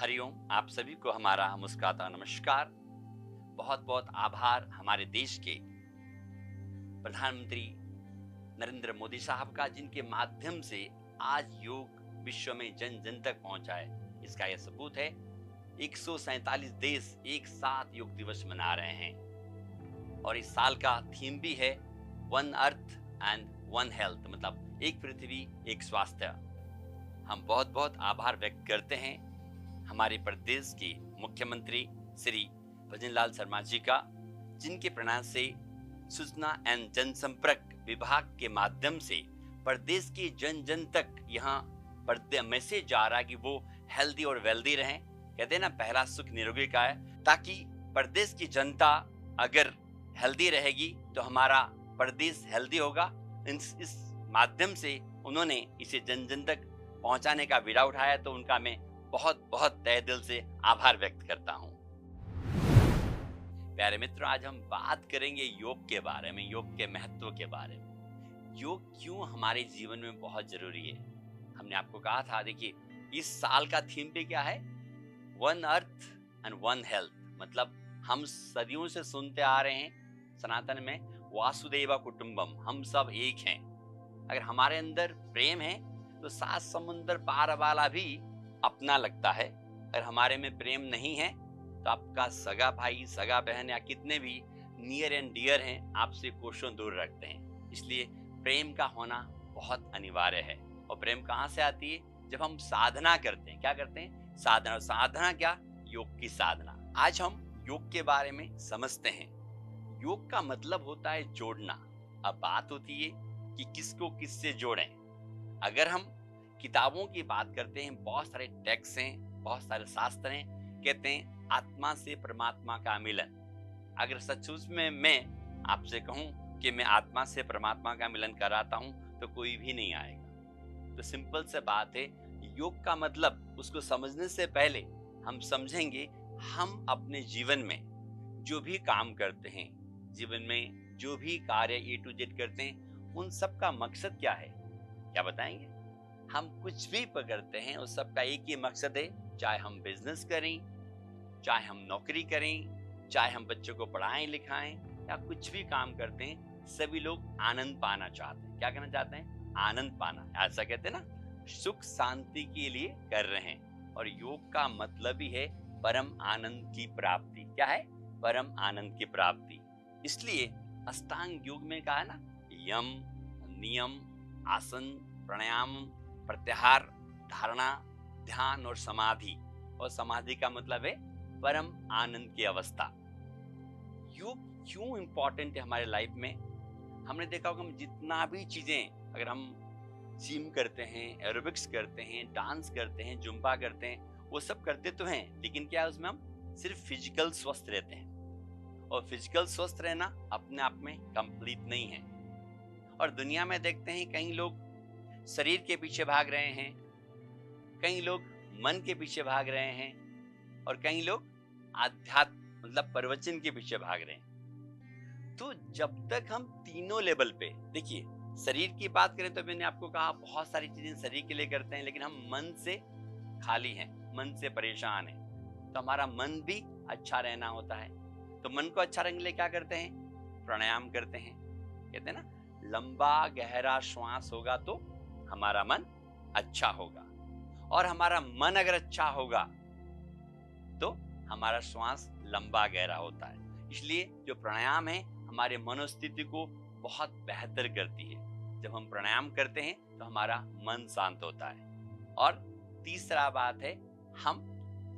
हरिओम। आप सभी को हमारा मुस्कुराता नमस्कार। बहुत बहुत आभार हमारे देश के प्रधानमंत्री नरेंद्र मोदी साहब का, जिनके माध्यम से आज योग विश्व में जन जन तक पहुंचा है। इसका यह सबूत है 147 देश एक साथ योग दिवस मना रहे हैं। और इस साल का थीम भी है one earth and one health, मतलब एक पृथ्वी एक स्वास्थ्य। हम बहुत बहुत आभार व्यक्त करते हैं हमारे प्रदेश के मुख्यमंत्री श्री भजनलाल शर्मा जी का, जिनके प्रयास से सूचना एवं जनसंपर्क विभाग के माध्यम से प्रदेश के जन जन तक यहाँ मैसेज जा रहा है कि वो हेल्दी और वेल्दी रहें। कहते हैं ना, पहला सुख निरोगी का है, ताकि प्रदेश की जनता अगर हेल्दी रहेगी तो हमारा प्रदेश हेल्दी होगा। इस माध्यम से उन्होंने इसे जन जन तक पहुंचाने का बीड़ा उठाया, तो उनका मैं बहुत बहुत तहे दिल से आभार व्यक्त करता हूं। प्यारे मित्रों, आज हम बात करेंगे योग के बारे में, योग के महत्व के बारे में। योग क्यों हमारे जीवन में बहुत जरूरी है। हमने आपको कहा था, देखिए इस साल का थीम पे क्या है, one earth and one health. मतलब हम सदियों से सुनते आ रहे हैं सनातन में, वासुदेव कुटुंबम, हम सब एक हैं। अगर हमारे अंदर प्रेम है तो सात समुंदर पार वाला भी अपना लगता है। अगर हमारे में प्रेम नहीं है तो आपका सगा भाई, सगा बहन या कितने भी नियर एंड डियर हैं, आपसे कोसों दूर रखते हैं। इसलिए प्रेम का होना बहुत अनिवार्य है। और प्रेम कहाँ से आती है? जब हम साधना करते हैं। क्या करते हैं? साधना। साधना क्या? योग की साधना। आज हम योग के बारे में समझते हैं। योग का मतलब होता है जोड़ना। अब बात होती है कि किसको किससे जोड़ें। अगर हम किताबों की बात करते हैं, बहुत सारे टेक्स्ट हैं, बहुत सारे शास्त्र हैं, कहते हैं आत्मा से परमात्मा का मिलन। अगर सचमुच में मैं आपसे कहूं कि मैं आत्मा से परमात्मा का मिलन कराता हूं तो कोई भी नहीं आएगा। तो सिंपल से बात है, योग का मतलब उसको समझने से पहले हम समझेंगे हम अपने जीवन में जो भी काम करते हैं, जीवन में जो भी कार्य ए टू जेड करते हैं, उन सब का मकसद क्या है। क्या बताएंगे? हम कुछ भी पकड़ते हैं उस सब का एक ही मकसद है, चाहे हम बिजनेस करें, चाहे हम नौकरी करें, चाहे हम बच्चों को पढ़ाएं लिखाएं, या कुछ भी काम करते हैं, सभी लोग आनंद पाना चाहते हैं। क्या करना चाहते हैं? आनंद पाना। ऐसा कहते हैं ना, सुख शांति के लिए कर रहे हैं। और योग का मतलब ही है परम आनंद की प्राप्ति। क्या है? परम आनंद की प्राप्ति। इसलिए अष्टांग योग में कहा है ना, यम, नियम, आसन, प्राणायाम, प्रत्याहार, धारणा, ध्यान और समाधि। और समाधि का मतलब है परम आनंद की अवस्था। योग क्यों इंपॉर्टेंट है हमारे लाइफ में? हमने देखा होगा, हम जितना भी चीजें, अगर हम जिम करते हैं, एरोबिक्स करते हैं, डांस करते हैं, जुम्बा करते हैं, वो सब करते तो हैं, लेकिन क्या है, उसमें हम सिर्फ फिजिकल स्वस्थ रहते हैं। और फिजिकल स्वस्थ रहना अपने आप में कंप्लीट नहीं है। और दुनिया में देखते हैं कई लोग शरीर के पीछे भाग रहे हैं, कई लोग मन के पीछे भाग रहे हैं, और कई लोग आध्यात्म मतलब प्रवचन के पीछे भाग रहे हैं। तो जब तक हम तीनों लेवल पे, देखिए शरीर की बात करें तो मैंने आपको कहा बहुत सारी चीजें शरीर के लिए करते हैं, लेकिन हम मन से खाली हैं, मन से परेशान हैं। तो हमारा मन भी अच्छा रहना होता है। तो मन को अच्छा रखने के लिए क्या करते हैं? प्राणायाम करते हैं। कहते हैं ना, लंबा गहरा श्वास होगा तो हमारा मन अच्छा होगा, और हमारा मन अगर अच्छा होगा तो हमारा श्वास लंबा गहरा होता है। इसलिए जो प्राणायाम है हमारे मनोस्थिति को बहुत बेहतर करती है। जब हम प्राणायाम करते हैं तो हमारा मन शांत होता है। और तीसरा बात है हम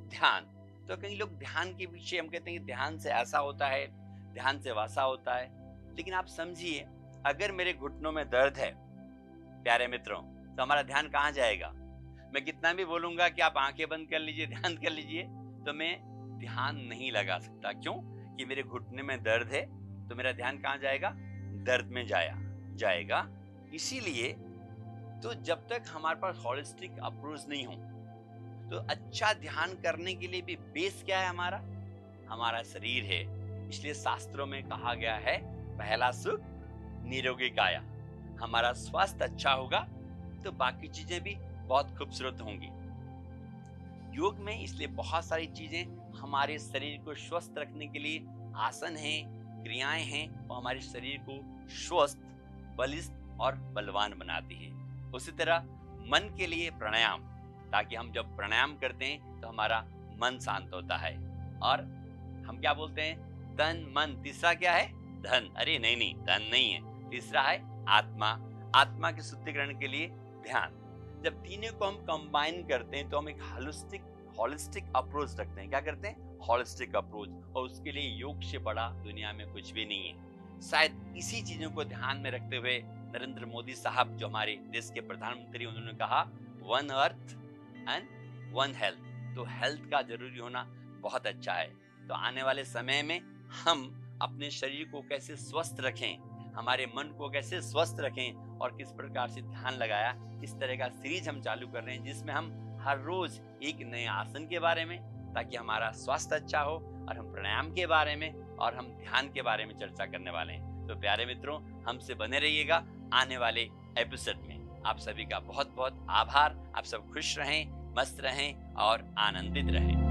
ध्यान। तो कई लोग ध्यान के पीछे, हम कहते हैं कि ध्यान से ऐसा होता है, ध्यान से वैसा होता है। लेकिन आप समझिए, अगर मेरे घुटनों में दर्द है प्यारे मित्रों, तो हमारा ध्यान कहाँ जाएगा? मैं कितना भी बोलूंगा कि आप आंखें बंद कर लीजिए, ध्यान कर लीजिए, तो मैं ध्यान नहीं लगा सकता। क्यों? कि मेरे घुटने में दर्द है, तो मेरा ध्यान कहाँ जाएगा? दर्द में जाएगा। इसीलिए तो जब तक हमारे पास होलिस्टिक अप्रोच नहीं हो, तो अच्छा ध्यान करने के लिए भी बेस क्या है हमारा? हमारा शरीर है। इसलिए शास्त्रों में कहा गया है, पहला सुख निरोगी काया। हमारा स्वास्थ्य अच्छा होगा तो बाकी चीजें भी बहुत खूबसूरत होंगी। योग में इसलिए बहुत सारी चीजें हमारे शरीर को स्वस्थ रखने के लिए आसन हैं, क्रियाएं हैं, वो हमारे शरीर को स्वस्थ, बलिष्ठ और बलवान बनाती है। उसी तरह मन के लिए प्राणायाम, ताकि हम जब प्राणायाम करते हैं तो हमारा मन शांत होता है। और हम क्या बोलते हैं, तन मन, तीसरा क्या है, धन। अरे नहीं नहीं, धन नहीं है, तीसरा है आत्मा। आत्मा के शुद्धिकरण के लिए ध्यान। जब तीनों को हम कंबाइन करते हैं तो हम एक होलिस्टिक अप्रोच रखते हैं। क्या करते हैं, होलिस्टिक अप्रोच। और उसके लिए योग से बड़ा दुनिया में कुछ भी नहीं है। शायद इसी चीजों को ध्यान में रखते हुए नरेंद्र मोदी साहब, जो हमारे देश के प्रधानमंत्री, उन्होंने कहा one earth and one health. तो हेल्थ का जरूरी होना बहुत अच्छा है। तो आने वाले समय में हम अपने शरीर को कैसे स्वस्थ रखें, हमारे मन को कैसे स्वस्थ रखें और किस प्रकार से ध्यान लगाया, इस तरह का सीरीज हम चालू कर रहे हैं, जिसमें हम हर रोज एक नए आसन के बारे में, ताकि हमारा स्वास्थ्य अच्छा हो, और हम प्राणायाम के बारे में और हम ध्यान के बारे में चर्चा करने वाले हैं। तो प्यारे मित्रों, हमसे बने रहिएगा आने वाले एपिसोड में। आप सभी का बहुत बहुत आभार। आप सब खुश रहें, मस्त रहें और आनंदित रहें।